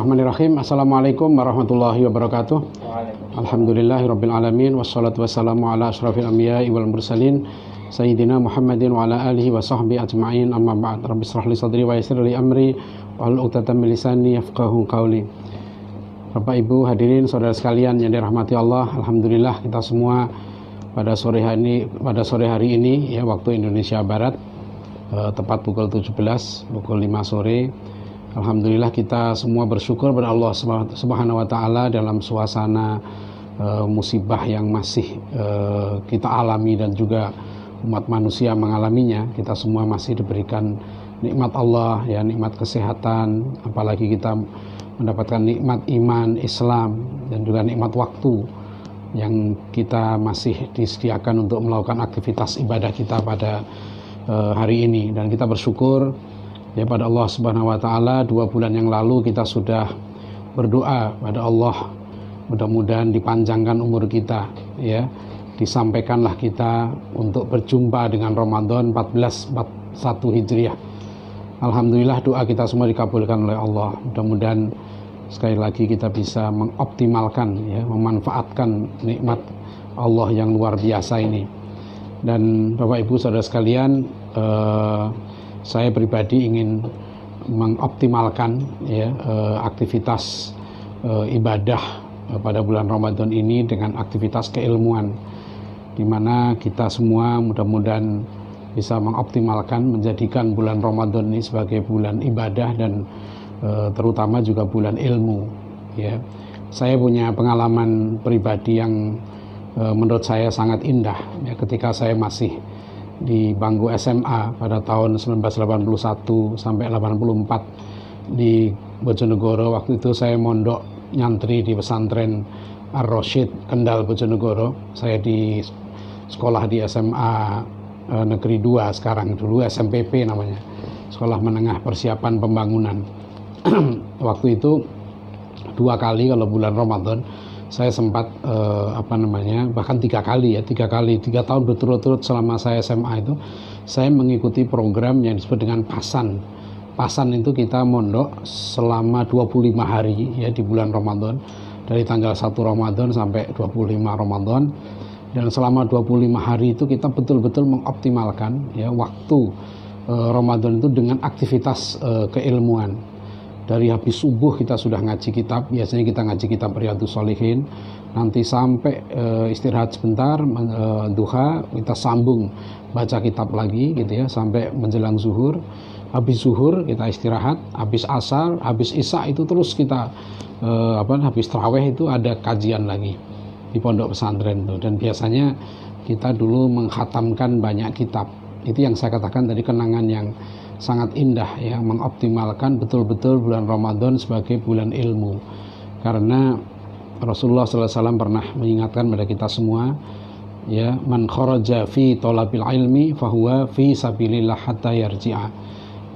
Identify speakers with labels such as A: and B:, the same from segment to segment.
A: Bismillahirrahmanirrahim. Assalamualaikum warahmatullahi wabarakatuh. Alhamdulillahirabbil alamin wassalatu wassalamu ala asyrafil anbiya'i wal mursalin sayyidina Muhammadin wa ala alihi wa sahbihi ajma'in. Amma ba'd. Rabbi shrah li sadri wa yassir li amri wahlul 'uqdatam min lisani yafqahu qawli. Bapak Ibu hadirin saudara sekalian yang dirahmati Allah, alhamdulillah kita semua pada sore hari ini ya waktu Indonesia Barat tepat pukul 17, pukul 5 sore. Alhamdulillah kita semua bersyukur kepada Allah Subhanahu wa taala dalam suasana musibah yang masih kita alami dan juga umat manusia mengalaminya. Kita semua masih diberikan nikmat Allah ya, nikmat kesehatan, apalagi kita mendapatkan nikmat iman, Islam dan juga nikmat waktu yang kita masih disediakan untuk melakukan aktivitas ibadah kita pada hari ini. Dan kita bersyukur ya pada Allah Subhanahu wa taala. 2 bulan yang lalu kita sudah berdoa pada Allah, mudah-mudahan dipanjangkan umur kita ya, disampaikanlah kita untuk berjumpa dengan Ramadan 1441 Hijriah. Alhamdulillah doa kita semua dikabulkan oleh Allah. Mudah-mudahan sekali lagi kita bisa mengoptimalkan ya, memanfaatkan nikmat Allah yang luar biasa ini. Dan Bapak Ibu saudara sekalian, saya pribadi ingin mengoptimalkan ya, aktivitas ibadah pada bulan Ramadan ini dengan aktivitas keilmuan, di mana kita semua mudah-mudahan bisa mengoptimalkan, menjadikan bulan Ramadan ini sebagai bulan ibadah dan terutama juga bulan ilmu ya. Saya punya pengalaman pribadi yang menurut saya sangat indah ya, ketika saya masih di bangku SMA pada tahun 1981 sampai 84 di Bojonegoro. Waktu itu saya mondok nyantri di pesantren Ar-Rasyid Kendal Bojonegoro. Saya di sekolah di SMA Negeri 2, sekarang dulu SMPP namanya, Sekolah Menengah Persiapan Pembangunan. Waktu itu 2 kali kalau bulan Ramadan saya sempat bahkan 3 kali ya, 3 tahun berturut-turut selama saya SMA itu saya mengikuti program yang disebut dengan PASAN. PASAN itu kita mondok selama 25 hari ya di bulan Ramadan, dari tanggal 1 Ramadan sampai 25 Ramadan. Dan selama 25 hari itu kita betul-betul mengoptimalkan ya waktu Ramadan itu dengan aktivitas keilmuan. Dari habis subuh kita sudah ngaji kitab, biasanya kita ngaji kitab Riyadhus Shalihin, nanti sampai istirahat sebentar, duha, kita sambung baca kitab lagi gitu ya, sampai menjelang zuhur. Habis zuhur kita istirahat, habis asar, habis isya itu terus kita habis tarawih itu ada kajian lagi di pondok pesantren itu. Dan biasanya kita dulu mengkhatamkan banyak kitab. Itu yang saya katakan tadi, kenangan yang sangat indah ya, mengoptimalkan betul-betul bulan Ramadan sebagai bulan ilmu. Karena Rasulullah SAW pernah mengingatkan pada kita semua ya, man kharaja fi thalabil ilmi fahuwa fi sabilillah hatta yarji'a.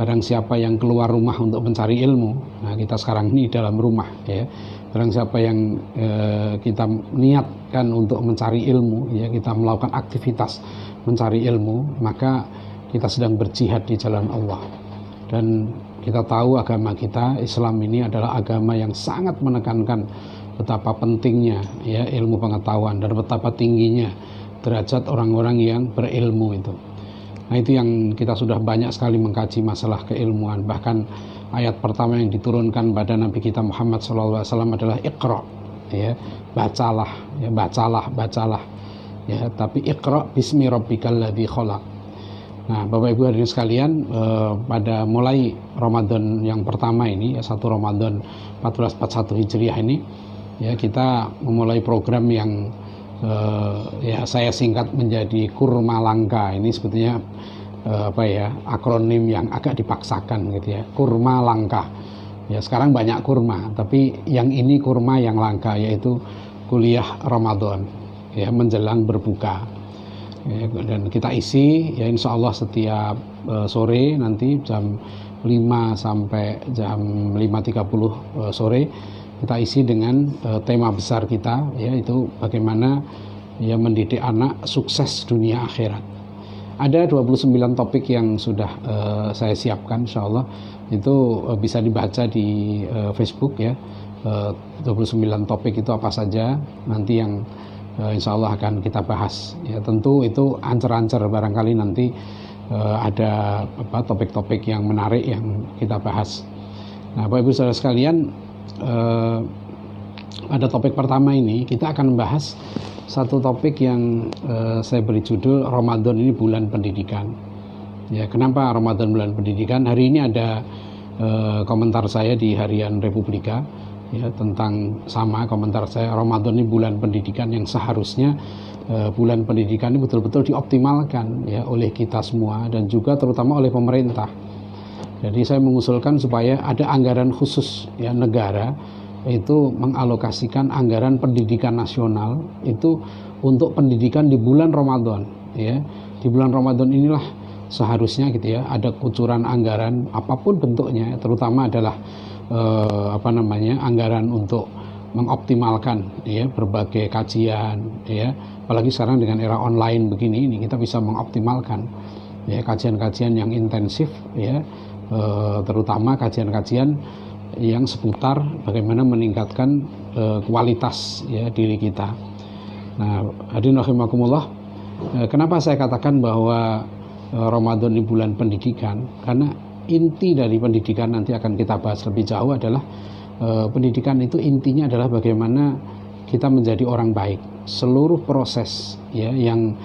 A: Barang siapa yang keluar rumah untuk mencari ilmu, nah kita sekarang ini dalam rumah ya, barang siapa yang kita niatkan untuk mencari ilmu ya, kita melakukan aktivitas mencari ilmu, maka kita sedang berjihad di jalan Allah. Dan kita tahu agama kita Islam ini adalah agama yang sangat menekankan betapa pentingnya ya ilmu pengetahuan dan betapa tingginya derajat orang-orang yang berilmu itu. Nah itu yang kita sudah banyak sekali mengkaji masalah keilmuan. Bahkan ayat pertama yang diturunkan pada Nabi kita Muhammad SAW adalah Iqra ya, bacalah ya, bacalah ya, tapi Iqra bismi rabbikal ladzi khalaq. Nah Bapak Ibu hadirin sekalian, pada mulai Ramadan yang pertama ini ya, 1 Ramadan 1441 Hijriah ini ya, kita memulai program yang ya saya singkat menjadi Kurma Langka. Ini sebetulnya akronim yang agak dipaksakan gitu ya, Kurma Langka ya. Sekarang banyak kurma, tapi yang ini kurma yang langka, yaitu kuliah Ramadan ya, menjelang berbuka ya. Dan kita isi ya insya Allah setiap sore nanti jam 5 sampai jam 5.30 sore kita isi dengan tema besar kita, yaitu bagaimana ya mendidik anak sukses dunia akhirat. Ada 29 topik yang sudah saya siapkan, insya Allah itu bisa dibaca di Facebook ya. 29 topik itu apa saja nanti yang insya Allah akan kita bahas ya. Tentu itu ancer-ancer, barangkali nanti ada topik-topik yang menarik yang kita bahas. Nah, Bapak Ibu Saudara sekalian, pada topik pertama ini kita akan membahas satu topik yang saya beri judul Ramadan ini bulan pendidikan. Ya, kenapa Ramadan bulan pendidikan? Hari ini ada komentar saya di Harian Republika ya, tentang komentar saya, Ramadan ini bulan pendidikan yang seharusnya bulan pendidikan ini betul-betul dioptimalkan ya oleh kita semua dan juga terutama oleh pemerintah. Jadi saya mengusulkan supaya ada anggaran khusus ya, negara itu mengalokasikan anggaran pendidikan nasional itu untuk pendidikan di bulan Ramadan ya. Di bulan Ramadan inilah seharusnya gitu ya ada kucuran anggaran apapun bentuknya, terutama adalah anggaran untuk mengoptimalkan ya berbagai kajian ya, apalagi sekarang dengan era online begini ini kita bisa mengoptimalkan ya kajian-kajian yang intensif ya, terutama kajian-kajian yang seputar bagaimana meningkatkan kualitas ya diri kita. Nah, hadirin rahimakumullah, kenapa saya katakan bahwa Ramadan ini bulan pendidikan? Karena inti dari pendidikan nanti akan kita bahas lebih jauh adalah pendidikan itu intinya adalah bagaimana kita menjadi orang baik. Seluruh proses ya yang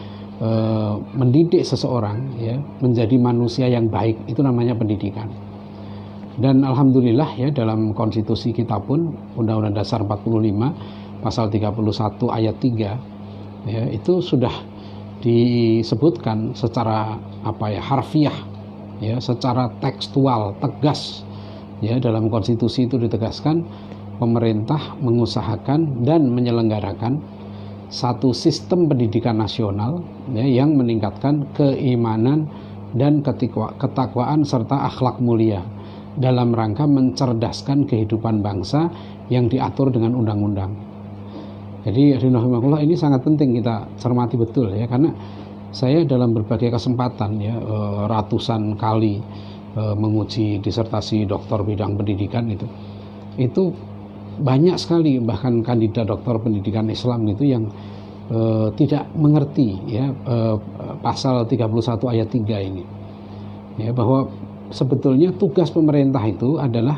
A: mendidik seseorang ya menjadi manusia yang baik itu namanya pendidikan. Dan alhamdulillah ya dalam konstitusi kita pun Undang-Undang Dasar 45 pasal 31 ayat 3 ya itu sudah disebutkan secara harfiah ya, secara tekstual tegas ya, dalam konstitusi itu ditegaskan pemerintah mengusahakan dan menyelenggarakan satu sistem pendidikan nasional ya, yang meningkatkan keimanan dan ketakwaan serta akhlak mulia dalam rangka mencerdaskan kehidupan bangsa yang diatur dengan undang-undang. Jadi rahimahullah, ini sangat penting kita cermati betul ya, karena saya dalam berbagai kesempatan ya ratusan kali menguji disertasi doktor bidang pendidikan itu banyak sekali bahkan kandidat doktor pendidikan Islam itu yang tidak mengerti ya pasal 31 ayat 3 ini ya, bahwa sebetulnya tugas pemerintah itu adalah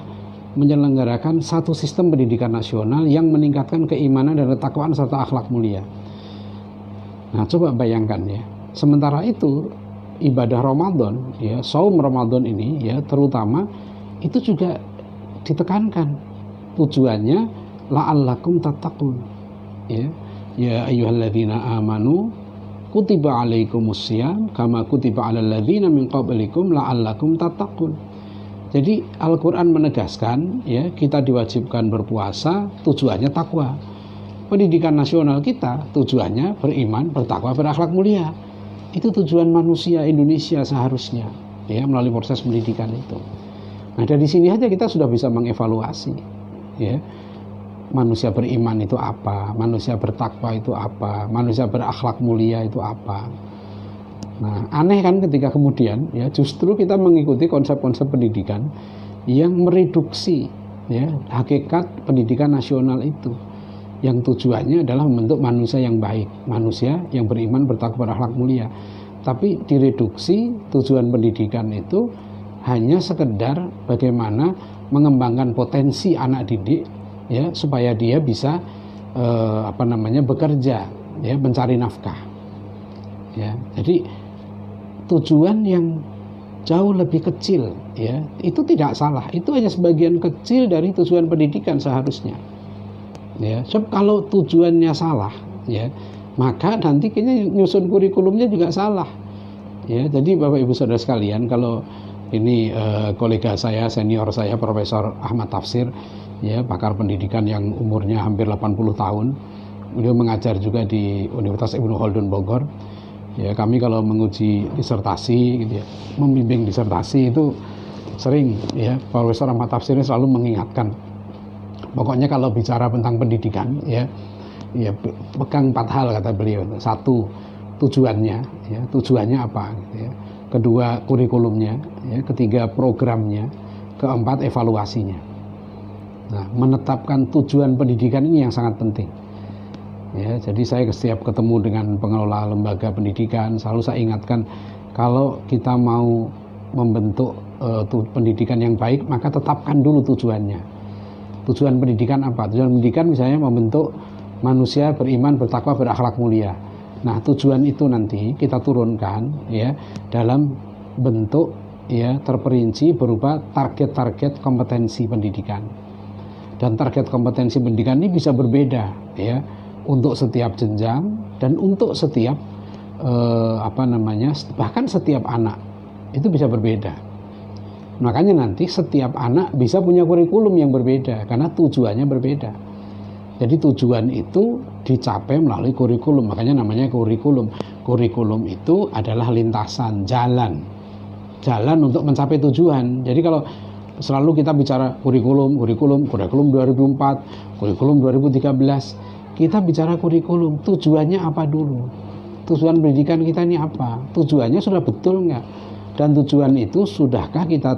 A: menyelenggarakan satu sistem pendidikan nasional yang meningkatkan keimanan dan ketakwaan serta akhlak mulia. Nah, coba bayangkan ya. Sementara itu ibadah Ramadan ya, saum Ramadan ini ya terutama itu juga ditekankan tujuannya la'allakum tattaqun ya. Ya ayyuhalladzina amanu kutiba alaikumussyam kama kutiba alal ladzina min qablikum la'allakum tattaqun. Jadi Al-Qur'an menegaskan ya kita diwajibkan berpuasa, tujuannya takwa. Pendidikan nasional kita tujuannya beriman, bertakwa, berakhlak mulia. Itu tujuan manusia Indonesia seharusnya ya melalui proses pendidikan itu. Nah, dari sini aja kita sudah bisa mengevaluasi ya. Manusia beriman itu apa, manusia bertakwa itu apa, manusia berakhlak mulia itu apa. Nah, aneh kan ketika kemudian ya justru kita mengikuti konsep-konsep pendidikan yang mereduksi ya hakikat pendidikan nasional itu, yang tujuannya adalah membentuk manusia yang baik, manusia yang beriman, bertakwa, berakhlak mulia. Tapi direduksi tujuan pendidikan itu hanya sekedar bagaimana mengembangkan potensi anak didik ya supaya dia bisa bekerja ya, mencari nafkah ya. Jadi tujuan yang jauh lebih kecil ya itu tidak salah, itu hanya sebagian kecil dari tujuan pendidikan seharusnya ya. So, kalau tujuannya salah ya maka nanti kayaknya nyusun kurikulumnya juga salah ya. Jadi Bapak Ibu Saudara sekalian, kalau ini kolega saya, senior saya, Profesor Ahmad Tafsir ya, pakar pendidikan yang umurnya hampir 80 tahun. Beliau mengajar juga di Universitas Ibnu Khaldun Bogor. Ya, kami kalau menguji disertasi gitu ya, membimbing disertasi itu sering ya Profesor Ahmad Tafsir ini selalu mengingatkan. Pokoknya kalau bicara tentang pendidikan ya pegang 4 hal kata beliau. 1, tujuannya, ya, tujuannya apa, gitu ya. Kedua, kurikulumnya, ya. Ketiga, programnya. Keempat, evaluasinya. Nah, menetapkan tujuan pendidikan ini yang sangat penting. Ya, jadi saya setiap ketemu dengan pengelola lembaga pendidikan selalu saya ingatkan, kalau kita mau membentuk pendidikan yang baik, maka tetapkan dulu tujuannya. Tujuan pendidikan apa? Tujuan pendidikan misalnya membentuk manusia beriman, bertakwa, berakhlak mulia. Nah, tujuan itu nanti kita turunkan ya dalam bentuk ya terperinci berupa target-target kompetensi pendidikan. Dan target kompetensi pendidikan ini bisa berbeda ya untuk setiap jenjang dan untuk setiap bahkan setiap anak itu bisa berbeda. Makanya nanti setiap anak bisa punya kurikulum yang berbeda karena tujuannya berbeda. Jadi tujuan itu dicapai melalui kurikulum, makanya namanya kurikulum. Kurikulum itu adalah lintasan, jalan untuk mencapai tujuan. Jadi kalau selalu kita bicara kurikulum 2004, kurikulum 2013, kita bicara kurikulum, tujuannya apa dulu? Tujuan pendidikan kita ini apa? Tujuannya sudah betul nggak? Dan tujuan itu sudahkah kita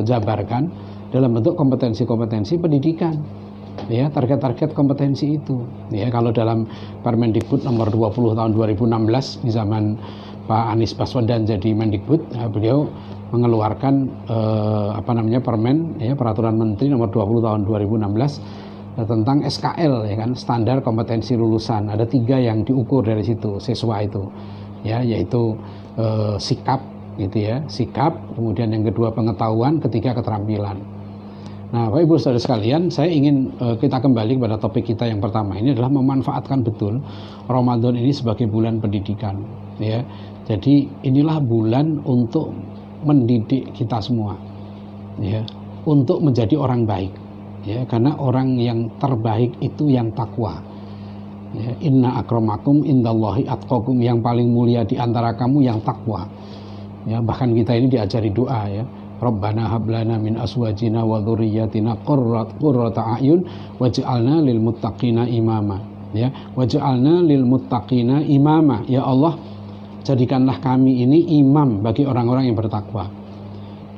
A: jabarkan dalam bentuk kompetensi-kompetensi pendidikan? Ya, target-target kompetensi itu. Ya, kalau dalam Permendikbud nomor 20 tahun 2016 di zaman Pak Anies Baswedan jadi Mendikbud, beliau mengeluarkan permen ya, peraturan menteri nomor 20 tahun 2016 tentang SKL ya kan, standar kompetensi lulusan. Ada 3 yang diukur dari situ siswa itu. Ya, yaitu sikap gitu ya, sikap, kemudian yang kedua pengetahuan, ketiga keterampilan. Nah, Bapak Ibu Saudara sekalian, saya ingin kita kembali kepada topik kita yang pertama. Ini adalah memanfaatkan betul Ramadan ini sebagai bulan pendidikan ya. Jadi inilah bulan untuk mendidik kita semua ya, untuk menjadi orang baik ya, karena orang yang terbaik itu yang takwa ya. Inna akramakum indallahi atqakum, yang paling mulia di antara kamu yang takwa ya. Bahkan kita ini diajari doa ya, Rabbana hablana min aswajina wa dzurriyyatina qurrata a'yun waj'alna lil muttaqina imama ya, waj'alna lil muttaqina imama. Ya Allah, jadikanlah kami ini imam bagi orang-orang yang bertakwa.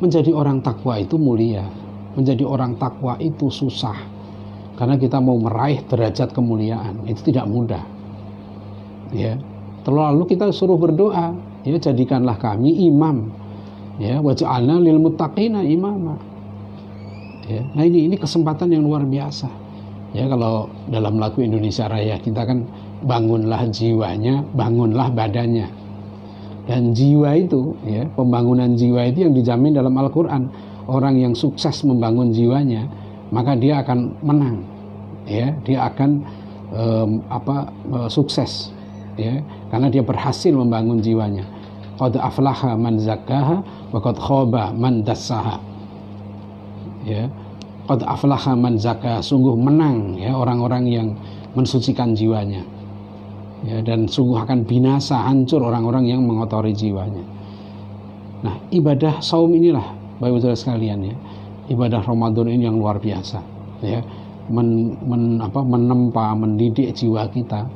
A: Menjadi orang takwa itu mulia, menjadi orang takwa itu susah, karena kita mau meraih derajat kemuliaan itu tidak mudah ya. Lalu kita suruh berdoa ya, jadikanlah kami imam ya, waj'alna lil muttaqina imama ya. Nah, ini kesempatan yang luar biasa ya. Kalau dalam lagu Indonesia Raya kita kan, bangunlah jiwanya, bangunlah badannya. Dan jiwa itu ya, pembangunan jiwa itu yang dijamin dalam Al-Quran. Orang yang sukses membangun jiwanya, maka dia akan menang ya, dia akan sukses ya, karena dia berhasil membangun jiwanya. Qad aflaha man zakkaha wa qad khaba man dassaha ya. Qad aflaha man zakkaha, sungguh menang ya orang-orang yang mensucikan jiwanya ya, dan sungguh akan binasa, hancur orang-orang yang mengotori jiwanya. Nah, ibadah saum inilah Bapak Ibu Saudara sekalian ya, ibadah Ramadan ini yang luar biasa ya, menempa, mendidik jiwa kita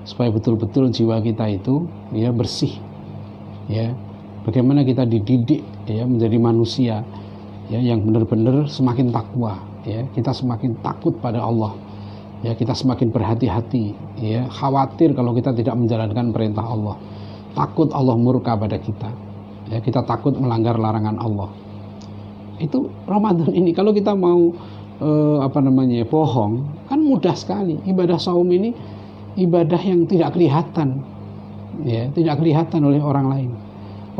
A: supaya betul-betul jiwa kita itu ya bersih ya. Bagaimana kita dididik ya menjadi manusia ya yang benar-benar semakin takwa ya, kita semakin takut pada Allah ya, kita semakin berhati-hati ya, khawatir kalau kita tidak menjalankan perintah Allah, takut Allah murka pada kita ya, kita takut melanggar larangan Allah. Itu Ramadan ini. Kalau kita mau bohong kan mudah sekali. Ibadah saum ini ibadah yang tidak kelihatan ya, tidak kelihatan oleh orang lain.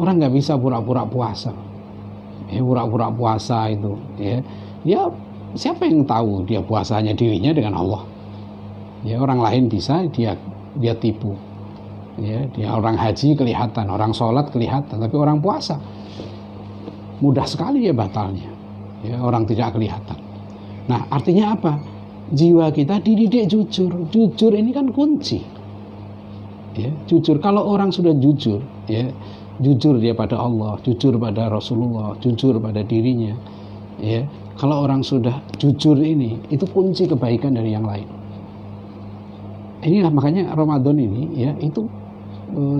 A: Orang nggak bisa pura-pura puasa ya, pura-pura puasa itu ya, siapa yang tahu dia puasanya dirinya dengan Allah ya. Orang lain bisa dia tipu ya, dia orang haji kelihatan, orang sholat kelihatan, tapi orang puasa mudah sekali ya batalnya ya, orang tidak kelihatan. Nah, artinya apa? Jiwa kita dididik jujur ini kan kunci ya, jujur. Kalau orang sudah jujur ya, jujur dia pada Allah, jujur pada Rasulullah, jujur pada dirinya ya. Kalau orang sudah jujur ini, itu kunci kebaikan dari yang lain. Inilah makanya Ramadan ini ya, itu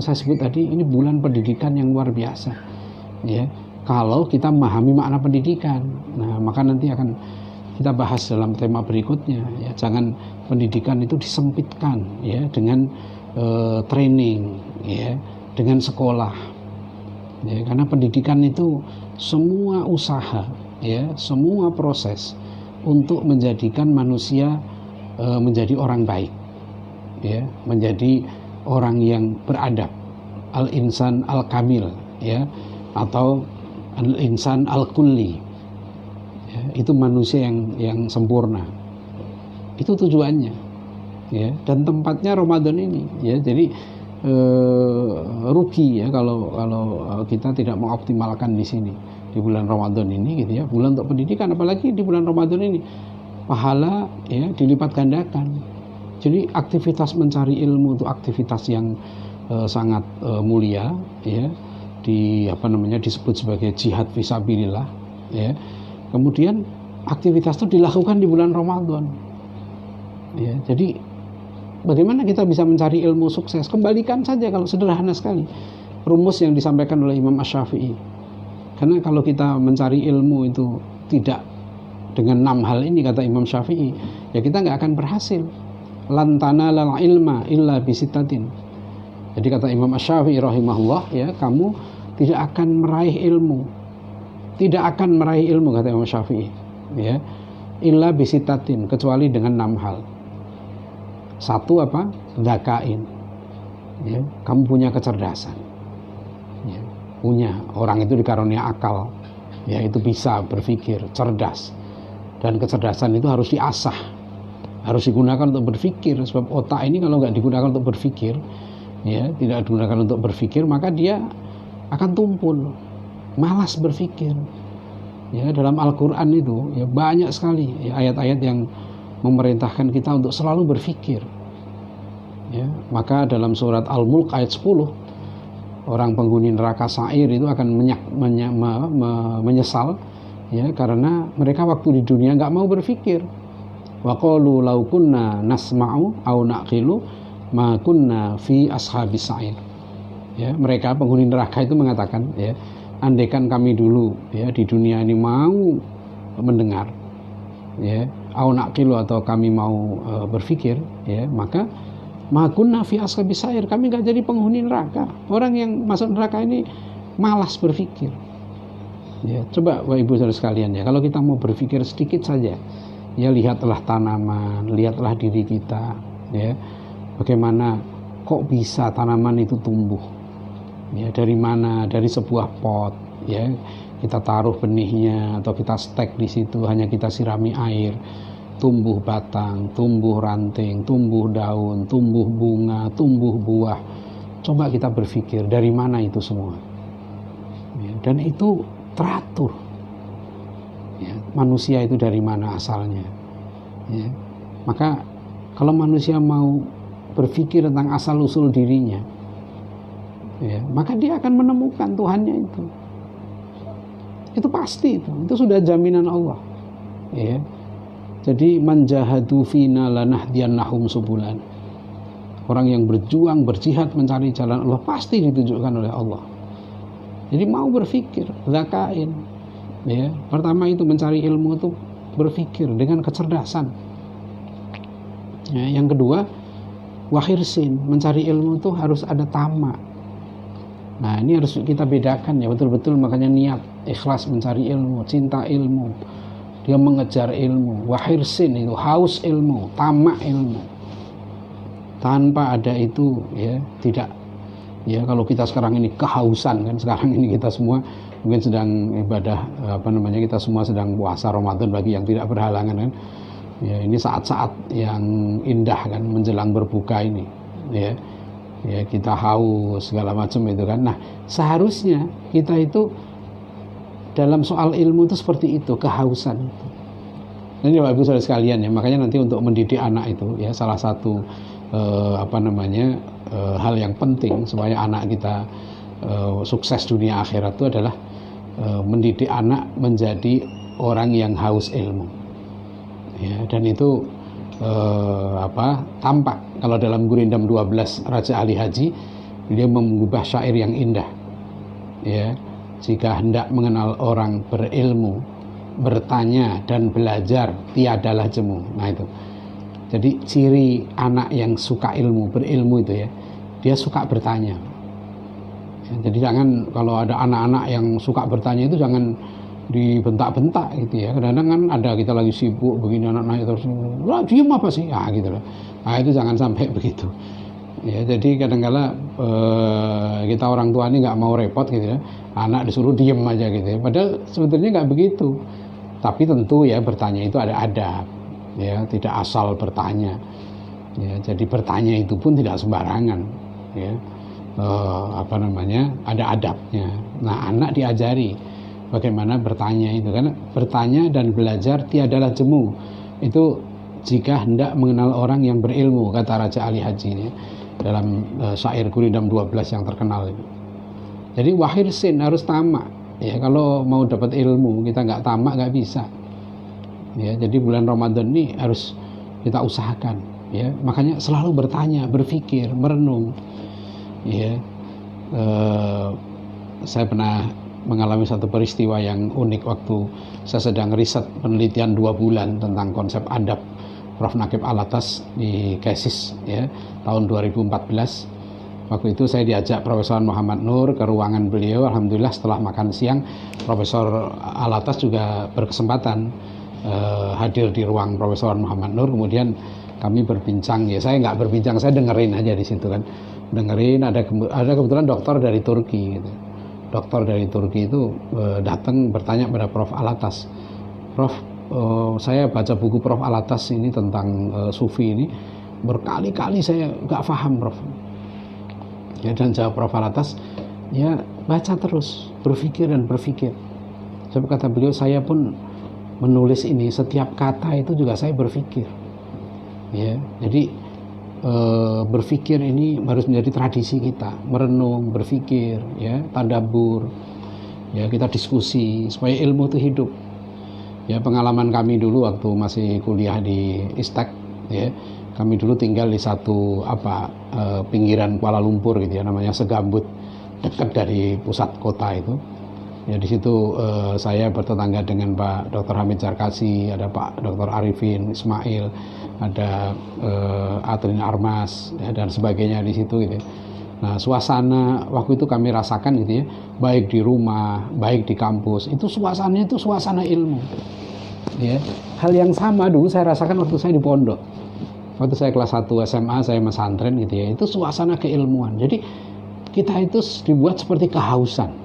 A: saya sebut tadi, ini bulan pendidikan yang luar biasa, ya. Kalau kita memahami makna pendidikan, nah maka nanti akan kita bahas dalam tema berikutnya, ya. Jangan pendidikan itu disempitkan, ya, dengan training, ya, dengan sekolah, ya, karena pendidikan itu semua usaha, ya, semua proses untuk menjadikan manusia menjadi orang baik, ya, menjadi orang yang beradab, al-insan al-kamil, ya, atau al-insan al-kulli, ya, itu manusia yang sempurna. Itu tujuannya, ya, dan tempatnya Ramadan ini, ya. Jadi rugi, ya, kalau kita tidak mengoptimalkan di sini di bulan Ramadan ini, gitu ya, bulan untuk pendidikan, apalagi di bulan Ramadan ini pahala, ya, dilipat gandakan. Jadi aktivitas mencari ilmu itu aktivitas yang sangat mulia, ya, disebut sebagai jihad fisabilillah, ya. Kemudian aktivitas itu dilakukan di bulan Ramadan, ya. Jadi bagaimana kita bisa mencari ilmu sukses? Kembalikan saja, kalau sederhana sekali, rumus yang disampaikan oleh Imam Asy-Syafi'i. Karena kalau kita mencari ilmu itu tidak dengan 6 hal ini, kata Imam Syafi'i, ya kita nggak akan berhasil. Lan tanalal ilma illa bisittatin. Jadi kata Imam Asy-Syafi'i rahimahullah, ya, kamu tidak akan meraih ilmu. Tidak akan meraih ilmu, kata Imam Syafi'i, ya, illa bisittatin, kecuali dengan 6 hal. Satu apa? Dzakain. Ya, kamu punya kecerdasan. Ya, punya. Orang itu dikarunia akal. Ya, itu bisa berpikir, cerdas. Dan kecerdasan itu harus diasah, harus digunakan untuk berpikir. Sebab otak ini kalau nggak digunakan untuk berpikir, ya, tidak digunakan untuk berpikir, maka dia akan tumpul, malas berpikir. Ya, dalam Al-Quran itu, ya, banyak sekali, ya, ayat-ayat yang memerintahkan kita untuk selalu berpikir. Ya, maka dalam surat Al-Mulk ayat 10, orang penghuni neraka sa'ir itu akan menyesal, ya, karena mereka waktu di dunia nggak mau berpikir. Wa qalu law kunna nasma'u aw naqilu ma kunna fi ashabis sa'ir. Ya, mereka penghuni neraka itu mengatakan, ya, andaikan kami dulu, ya, di dunia ini mau mendengar, ya, aw naqilu, atau kami mau berpikir, ya, maka ma kunna fi ashabis sa'ir, kami nggak jadi penghuni neraka. Orang yang masuk neraka ini malas berpikir. Ya, coba Bapak Ibu Saudara sekalian, ya, kalau kita mau berpikir sedikit saja, ya, lihatlah tanaman, lihatlah diri kita, ya, bagaimana kok bisa tanaman itu tumbuh, ya, dari mana? Dari sebuah pot, ya, kita taruh benihnya atau kita stek di situ, hanya kita sirami air, tumbuh batang, tumbuh ranting, tumbuh daun, tumbuh bunga, tumbuh buah. Coba kita berpikir dari mana itu semua, ya, dan itu teratur, ya, manusia itu dari mana asalnya, ya. Maka kalau manusia mau berpikir tentang asal usul dirinya, ya, maka dia akan menemukan Tuhannya itu pasti, itu sudah jaminan Allah, ya. Jadi man jahadu fina lanahdiyannahum subulan, orang yang berjuang, berjihad mencari jalan Allah pasti ditunjukkan oleh Allah. Jadi mau berpikir, zakain, ya, pertama itu mencari ilmu itu berpikir dengan kecerdasan, ya. Yang kedua wahirsin, mencari ilmu itu harus ada tamak. Nah, ini harus kita bedakan, ya, betul-betul. Makanya niat, ikhlas mencari ilmu, cinta ilmu, dia mengejar ilmu. Wahirsin itu haus ilmu, tamak ilmu. Tanpa ada itu, ya, tidak. Ya, kalau kita sekarang ini kehausan, kan, sekarang ini kita semua mungkin sedang ibadah, kita semua sedang puasa Ramadan bagi yang tidak berhalangan, kan. Ya, ini saat-saat yang indah, kan, menjelang berbuka ini, ya. Ya, kita haus segala macam itu, kan. Nah, seharusnya kita itu dalam soal ilmu itu seperti itu, kehausan itu. Ini Bapak Ibu Saudara sekalian, ya, makanya nanti untuk mendidik anak itu, ya, salah satu hal yang penting supaya anak kita sukses dunia akhirat itu adalah mendidik anak menjadi orang yang haus ilmu, ya, dan itu tampak kalau dalam Gurindam 12 Raja Ali Haji, Dia mengubah syair yang indah, ya. Jika hendak mengenal orang berilmu, bertanya dan belajar tiadalah jemu. Nah itu. Jadi ciri anak yang suka ilmu, berilmu itu ya, dia suka bertanya. Ya, jadi jangan, kalau ada anak-anak yang suka bertanya itu jangan dibentak-bentak gitu ya. Kadang-kadang kan ada, kita lagi sibuk begini, anak-anak terus, "Lah diem apa sih?" Ah gitu loh. Nah itu jangan sampai begitu. Ya, jadi kadang-kala kita orang tua ini nggak mau repot gitu ya, anak disuruh diem aja gitu ya. Padahal sebetulnya nggak begitu. Tapi tentu ya bertanya itu ada adab, ya tidak asal bertanya. Ya, jadi bertanya itu pun tidak sembarangan, ya. Ada adabnya. Nah, anak diajari bagaimana bertanya itu, karena bertanya dan belajar tiadalah jemu. Itu jika hendak mengenal orang yang berilmu, kata Raja Ali Haji ini dalam syair Gurindam 12 yang terkenal itu. Jadi wahirsin, harus tamak. Ya, kalau mau dapat ilmu kita nggak tamak nggak bisa. Ya, jadi bulan Ramadan ini harus kita usahakan. Ya, makanya selalu bertanya, berpikir, merenung. Ya, saya pernah mengalami satu peristiwa yang unik waktu saya sedang riset penelitian 2 bulan tentang konsep adab Prof. Naqib Alatas di Kesis, ya, tahun 2014. Waktu itu saya diajak Profesor Muhammad Nur ke ruangan beliau. Alhamdulillah setelah makan siang Profesor Alatas juga berkesempatan hadir di ruang Profesor Muhammad Nur. Kemudian kami berbincang, ya saya nggak berbincang, saya dengerin aja di situ kan. Dengerin, ada kebetulan dokter dari Turki gitu. Dokter dari Turki itu datang bertanya pada Prof. Alatas, "Prof, saya baca buku Prof. Alatas ini tentang sufi ini, berkali-kali saya nggak paham, Prof." Ya, dan jawab Prof. Alatas, "Ya baca terus, berpikir dan berpikir." Sebab kata beliau, saya pun menulis ini, setiap kata itu juga saya berpikir. Ya, jadi berpikir ini harus menjadi tradisi kita, merenung, berpikir, ya, tadabbur, ya, kita diskusi supaya ilmu itu hidup. Ya, pengalaman kami dulu waktu masih kuliah di Istek, ya, kami dulu tinggal di satu pinggiran Kuala Lumpur gitu ya, namanya Segambut, dekat dari pusat kota itu. Ya, di situ saya bertetangga dengan Pak Dr. Hamid Zarkasi, ada Pak Dr. Arifin Ismail, ada Atrin Armas, ya, dan sebagainya di situ gitu. Nah, suasana waktu itu kami rasakan gitu ya, baik di rumah, baik di kampus, itu suasananya itu suasana ilmu. Ya, hal yang sama dulu saya rasakan waktu saya di pondok. Waktu saya kelas 1 SMA, saya mesantren gitu ya, itu suasana keilmuan. Jadi kita itu dibuat seperti kehausan.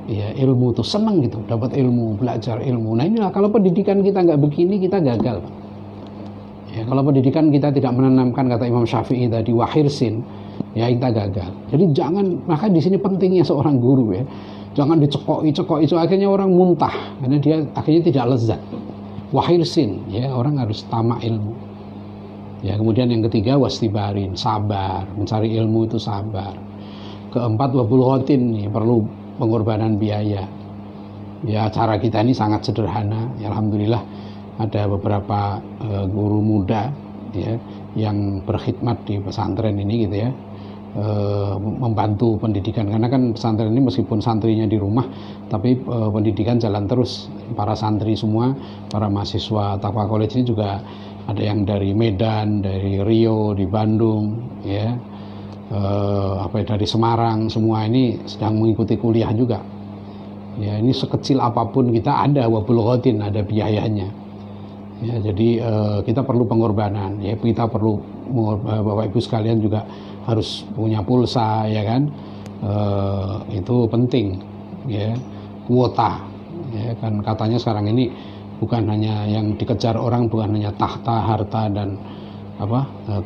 A: Ya, ilmu tuh senang gitu, dapat ilmu, belajar ilmu. Nah inilah, kalau pendidikan kita nggak begini, kita gagal. Ya, kalau pendidikan kita tidak menanamkan, kata Imam Syafi'i tadi, wahirsin, ya kita gagal. Jadi jangan, maka di sini pentingnya seorang guru ya, jangan dicekoi, itu akhirnya orang muntah, karena dia akhirnya tidak lezat. Wahirsin, ya, orang harus tamak ilmu. Ya, kemudian yang ketiga wastibarin, sabar, mencari ilmu itu sabar. Keempat wabulghatin, nih perlu pengorbanan biaya. Ya, cara kita ini sangat sederhana. Ya, alhamdulillah ada beberapa guru muda ya yang berkhidmat di pesantren ini gitu ya, membantu pendidikan, karena kan pesantren ini meskipun santrinya di rumah tapi pendidikan jalan terus. Para santri semua, para mahasiswa Taqwa College ini juga ada yang dari Medan, dari Rio, di Bandung ya, dari Semarang, semua ini sedang mengikuti kuliah juga. Ya, ini sekecil apapun kita ada wabulghatin, ada biayanya. Ya, jadi kita perlu pengorbanan. Ya, kita perlu, Bapak Ibu sekalian juga harus punya pulsa, ya kan? Itu penting. Ya, kuota. Ya, kan katanya sekarang ini bukan hanya yang dikejar orang, bukan hanya tahta, harta dan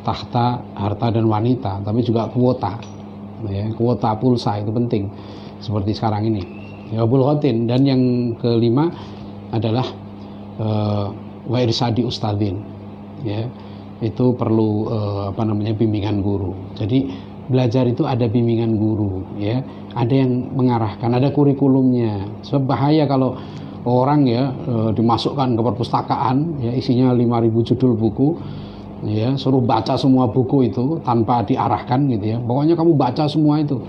A: tahta, harta dan wanita, tapi juga kuota. Ya, kuota pulsa itu penting seperti sekarang ini. Ya, bulghatin. Dan yang kelima adalah wa irsadi ustadzin. Ya, itu perlu bimbingan guru. Jadi belajar itu ada bimbingan guru, ya. Ada yang mengarahkan, ada kurikulumnya. Sebab bahaya kalau orang ya dimasukkan ke perpustakaan, ya isinya 5.000 judul buku, ya, suruh baca semua buku itu tanpa diarahkan gitu ya, pokoknya kamu baca semua itu,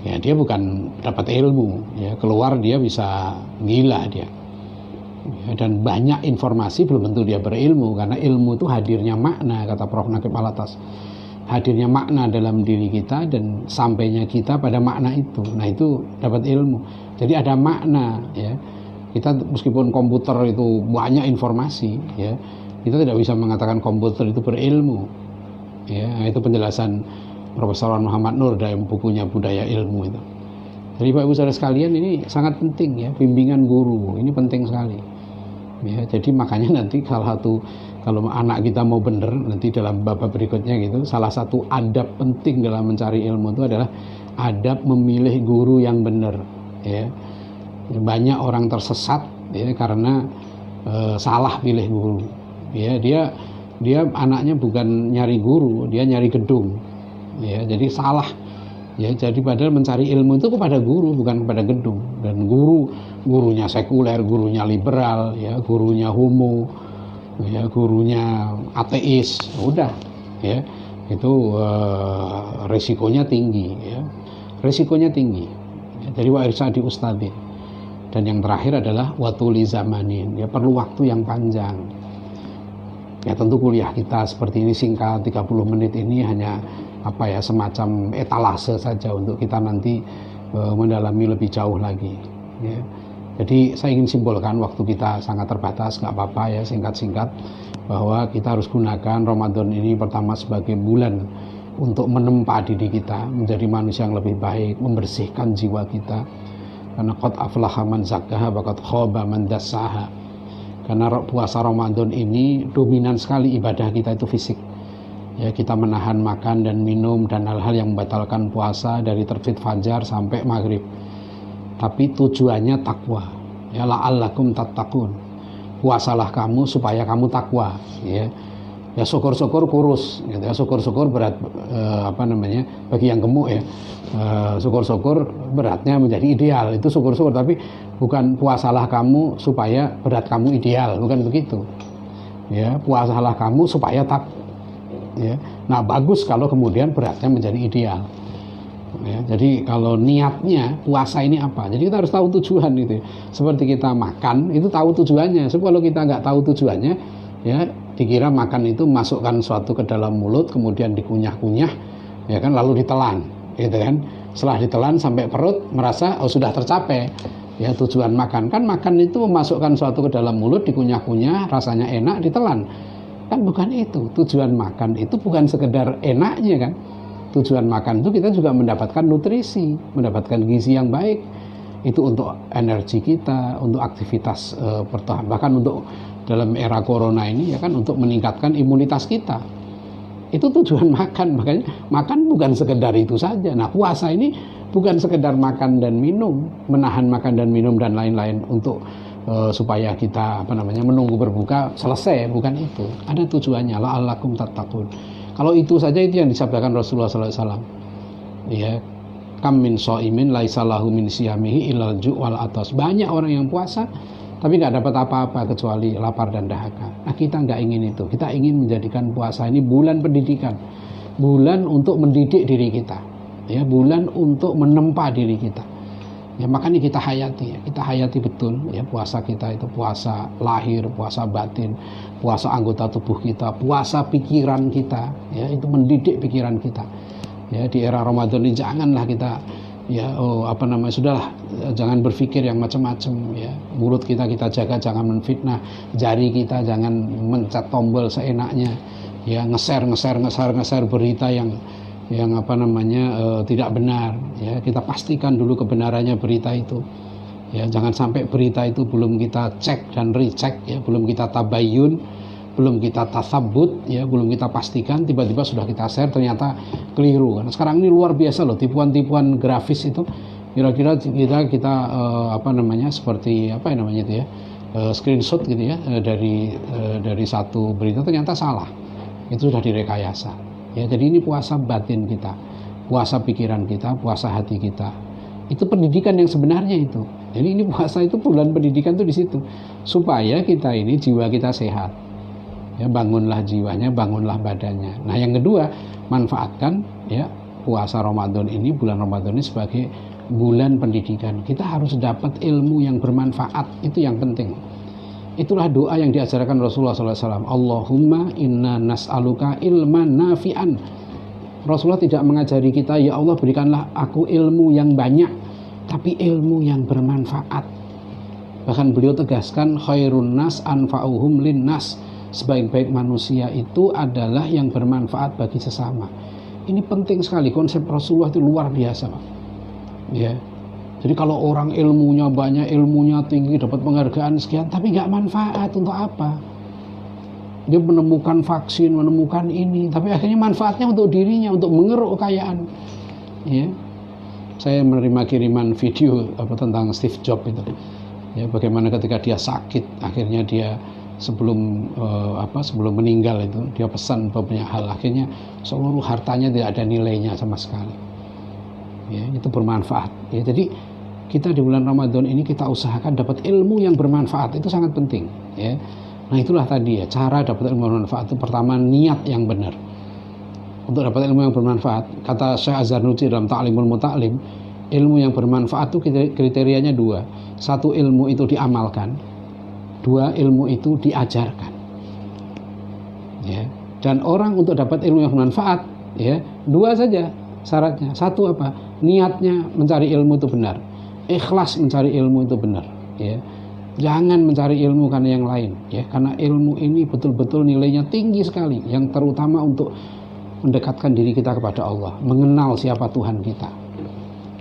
A: ya dia bukan dapat ilmu, ya keluar dia bisa gila dia, ya, dan banyak informasi belum tentu dia berilmu, karena ilmu itu hadirnya makna, kata Prof. Naqib Alatas, hadirnya makna dalam diri kita dan sampainya kita pada makna itu, nah itu dapat ilmu. Jadi ada makna, ya kita meskipun komputer itu banyak informasi, ya kita tidak bisa mengatakan komputer itu berilmu, ya itu penjelasan Profesor Muhammad Nur dalam bukunya Budaya Ilmu itu. Jadi Bapak Ibu Saudara sekalian, ini sangat penting ya, bimbingan guru ini penting sekali ya. Jadi makanya nanti kalau anak kita mau benar nanti dalam bab berikutnya gitu, salah satu adab penting dalam mencari ilmu itu adalah adab memilih guru yang benar ya. Banyak orang tersesat ya karena salah pilih guru. Ya, dia anaknya bukan nyari guru, dia nyari gedung. Ya, jadi salah. Ya, jadi padahal mencari ilmu itu kepada guru, bukan kepada gedung. Dan gurunya sekuler, gurunya liberal, ya, gurunya homo, ya, gurunya ateis. Udah, ya. Itu resikonya tinggi, ya. Resikonya tinggi. Ya, jadi wa irsadi ustadzi. Dan yang terakhir adalah watuli zamanin. Ya, perlu waktu yang panjang. Ya tentu kuliah kita seperti ini singkat, 30 menit ini hanya semacam etalase saja untuk kita nanti mendalami lebih jauh lagi ya. Jadi saya ingin simpulkan waktu kita sangat terbatas, nggak apa-apa ya, singkat-singkat, bahwa kita harus gunakan Ramadan ini pertama sebagai bulan untuk menempa diri kita menjadi manusia yang lebih baik, membersihkan jiwa kita, karena qad aflaha man zakkaha wa qad khaba man dassaha. Karena puasa Ramadan ini dominan sekali ibadah kita itu fisik. Ya, kita menahan makan dan minum dan hal-hal yang membatalkan puasa dari terbit fajar sampai maghrib. Tapi tujuannya takwa. Ya, la'allakum tattaqun. Puasalah kamu supaya kamu takwa. Ya, ya syukur-syukur kurus. Gitu ya, syukur-syukur berat bagi yang gemuk ya. Syukur-syukur beratnya menjadi ideal, itu syukur-syukur, tapi bukan puasalah kamu supaya berat kamu ideal, bukan begitu ya. Puasalah kamu supaya tak ya. Nah bagus kalau kemudian beratnya menjadi ideal ya. Jadi kalau niatnya puasa ini apa, jadi kita harus tahu tujuan itu. Seperti kita makan itu tahu tujuannya. Sebab kalau kita nggak tahu tujuannya ya, dikira makan itu masukkan suatu ke dalam mulut kemudian dikunyah-kunyah ya kan, lalu ditelan gitu kan. Setelah ditelan sampai perut merasa sudah tercapai ya tujuan makan. Kan makan itu memasukkan suatu ke dalam mulut, dikunyah-kunyah, rasanya enak, ditelan. Kan bukan itu. Tujuan makan itu bukan sekedar enaknya kan. Tujuan makan itu kita juga mendapatkan nutrisi, mendapatkan gizi yang baik. Itu untuk energi kita, untuk aktivitas bertahan, bahkan untuk dalam era corona ini ya kan, untuk meningkatkan imunitas kita. Itu tujuan makan. Makanya makan bukan sekedar itu saja. Nah puasa ini bukan sekedar makan dan minum, menahan makan dan minum dan lain-lain untuk supaya kita menunggu berbuka selesai, bukan itu. Ada tujuannya, la'allakum tattaqun. Kalau itu saja, itu yang disabdakan Rasulullah SAW. Ya, kam min shaimin laisa lahu min siyamihi illal ju' wal atas. Banyak orang yang puasa tapi nggak dapat apa-apa kecuali lapar dan dahaga. Nah kita nggak ingin itu. Kita ingin menjadikan puasa ini bulan pendidikan, bulan untuk mendidik diri kita, ya, bulan untuk menempa diri kita. Ya makanya kita hayati betul ya puasa kita itu, puasa lahir, puasa batin, puasa anggota tubuh kita, puasa pikiran kita, ya itu mendidik pikiran kita. Ya di era Ramadan ini janganlah kita sudahlah, jangan berpikir yang macam-macam ya. Mulut kita jaga jangan menfitnah, jari kita jangan mencet tombol seenaknya ya, nge-share berita yang tidak benar ya. Kita pastikan dulu kebenarannya berita itu ya, jangan sampai berita itu belum kita cek dan recheck ya, belum kita tabayyun, belum kita tasabut ya, belum kita pastikan, tiba-tiba sudah kita share ternyata keliru. Karena sekarang ini luar biasa loh tipuan-tipuan grafis itu. Kira-kira kita seperti screenshot gitu ya, dari satu berita ternyata salah. Itu sudah direkayasa. Ya, jadi ini puasa batin kita, puasa pikiran kita, puasa hati kita. Itu pendidikan yang sebenarnya itu. Jadi ini puasa itu bulan pendidikan itu di situ. Supaya kita ini jiwa kita sehat. Ya, bangunlah jiwanya, bangunlah badannya. Nah, yang kedua, manfaatkan ya puasa Ramadan ini, bulan Ramadan ini sebagai bulan pendidikan. Kita harus dapat ilmu yang bermanfaat, itu yang penting. Itulah doa yang diajarkan Rasulullah SAW. Allahumma inna nas'aluka ilman nafi'an. Rasulullah tidak mengajari kita, ya Allah berikanlah aku ilmu yang banyak, tapi ilmu yang bermanfaat. Bahkan beliau tegaskan, khairun nas anfa'uhum lin nas. Sebaik-baik manusia itu adalah yang bermanfaat bagi sesama. Ini penting sekali, konsep Rasulullah itu luar biasa, Pak. Ya. Jadi kalau orang ilmunya banyak, ilmunya tinggi, dapat penghargaan sekian, tapi nggak manfaat, untuk apa? Dia menemukan vaksin, menemukan ini, tapi akhirnya manfaatnya untuk dirinya, untuk mengeruk kekayaan. Ya. Saya menerima kiriman video tentang Steve Jobs itu. Ya, bagaimana ketika dia sakit, akhirnya dia sebelum meninggal itu dia pesan banyak hal, akhirnya seluruh hartanya tidak ada nilainya sama sekali. Ya, itu bermanfaat. Ya, jadi kita di bulan Ramadan ini kita usahakan dapat ilmu yang bermanfaat, itu sangat penting. Ya. Nah itulah tadi ya, cara dapat ilmu yang bermanfaat itu pertama niat yang benar. Untuk dapat ilmu yang bermanfaat, kata Syekh Azhar Nursi dalam Ta'limul Muta'lim, ilmu yang bermanfaat itu kriterianya dua. Satu, ilmu itu diamalkan. Dua, ilmu itu diajarkan. Ya. Dan orang untuk dapat ilmu yang bermanfaat, ya, dua saja syaratnya. Satu apa? Niatnya mencari ilmu itu benar. Ikhlas mencari ilmu itu benar. Ya. Jangan mencari ilmu karena yang lain. Ya. Karena ilmu ini betul-betul nilainya tinggi sekali. Yang terutama untuk mendekatkan diri kita kepada Allah. Mengenal siapa Tuhan kita.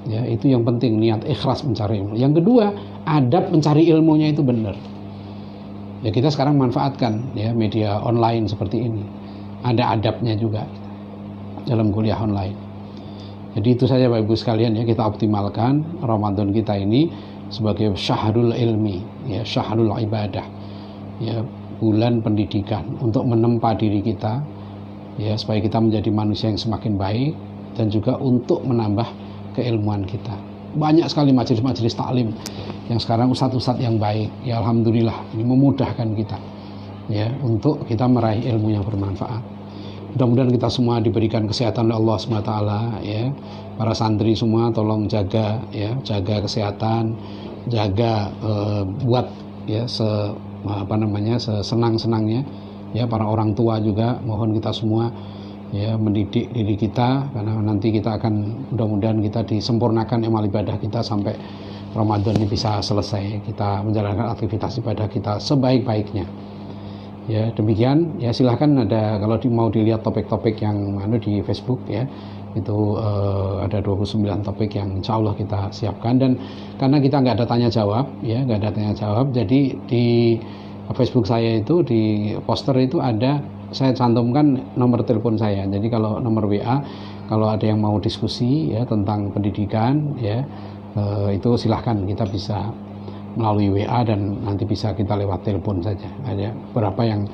A: Ya, itu yang penting, niat ikhlas mencari ilmu. Yang kedua, adab mencari ilmunya itu benar. Ya, kita sekarang manfaatkan ya media online seperti ini. Ada adabnya juga dalam kuliah online. Jadi itu saja Bapak Ibu sekalian ya, kita optimalkan Ramadan kita ini sebagai syahrul ilmi, ya, syahrul ibadah. Ya, bulan pendidikan untuk menempa diri kita ya supaya kita menjadi manusia yang semakin baik dan juga untuk menambah keilmuan kita. Banyak sekali majelis-majelis taklim yang sekarang ustadz-ustadz yang baik. Ya alhamdulillah, ini memudahkan kita ya untuk kita meraih ilmu yang bermanfaat. Mudah-mudahan kita semua diberikan kesehatan oleh Allah SWT ya. Para santri semua tolong jaga ya, jaga kesehatan, jaga buat ya sesenang-senangnya ya. Para orang tua juga mohon kita semua ya mendidik diri kita, karena nanti kita akan mudah-mudahan kita disempurnakan amal ibadah kita sampai Ramadan ini bisa selesai, kita menjalankan aktivitas ibadah kita sebaik-baiknya. Ya demikian ya, silahkan ada kalau mau dilihat topik-topik yang di Facebook ya, itu ada 29 topik yang insya Allah kita siapkan. Dan karena kita nggak ada tanya jawab ya, nggak ada tanya jawab, jadi di Facebook saya itu di poster itu ada, saya cantumkan nomor telepon saya. Jadi kalau nomor WA, kalau ada yang mau diskusi ya tentang pendidikan ya, itu silahkan, kita bisa melalui WA dan nanti bisa kita lewat telepon saja. Ada beberapa yang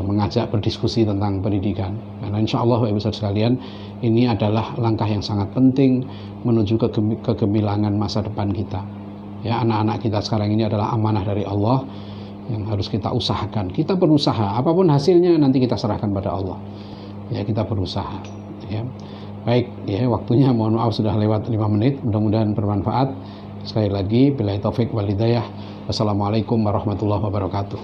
A: mengajak berdiskusi tentang pendidikan. Karena insya Allah Bapak Ibu sekalian, ini adalah langkah yang sangat penting menuju kegemilangan masa depan kita. Ya, anak-anak kita sekarang ini adalah amanah dari Allah yang harus kita usahakan. Kita berusaha, apapun hasilnya nanti kita serahkan pada Allah. Ya, kita berusaha. Ya. Baik, ya waktunya mohon maaf sudah lewat 5 menit. Mudah-mudahan bermanfaat. Sekali lagi, billahi taufik wal hidayah. Wassalamualaikum warahmatullahi wabarakatuh.